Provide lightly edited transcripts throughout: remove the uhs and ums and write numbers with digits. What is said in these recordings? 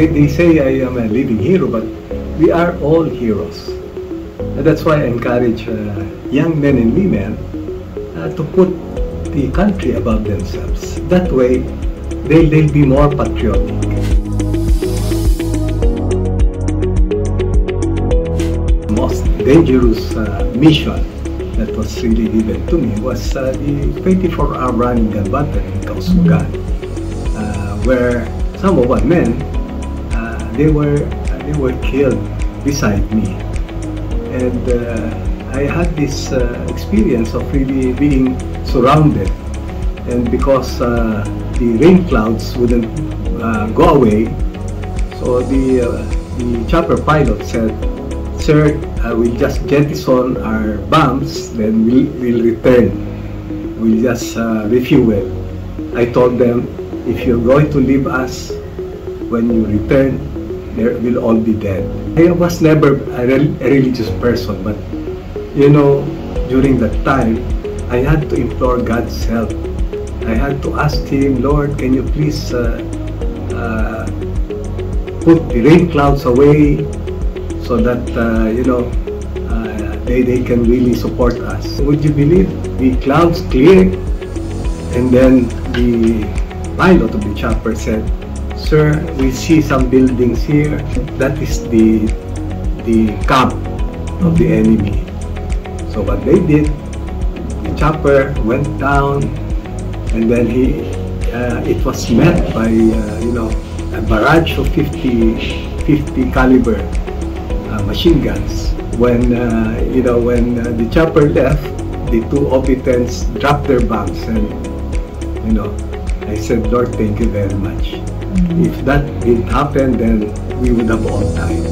they say I am a living hero, but we are all heroes. And that's why I encourage young men and women to put the country above themselves. That way, they'll be more patriotic. The most dangerous mission that was really given to me was the 24-hour running gun battle in Kausugan, where some of our men they were killed beside me, and I had this experience of really being surrounded, and because the rain clouds wouldn't go away, so the chopper pilot said, "Sir, we'll just jettison our bombs, then we'll return. We'll just refuel." I told them, if you're going to leave us, when you return, there will all be dead. I was never a religious person, but you know, during that time, I had to implore God's help. I had to ask Him, "Lord, can you please put the rain clouds away so that you know, they can really support us." Would you believe, the clouds cleared, and then the pilot of the chopper said, "Sir, we see some buildings here. That is the camp of the enemy." So what they did, the chopper went down, and then it was met by you know, a barrage of 50 caliber machine guns. When you know, when the chopper left, the two obitants dropped their bombs, and you know, I said, "Lord, thank you very much. If that didn't happen, then we would have all died."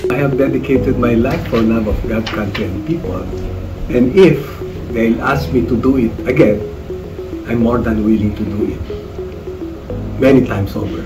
I have dedicated my life for love of God, country, and people. And if they'll ask me to do it again, I'm more than willing to do it. Many times over.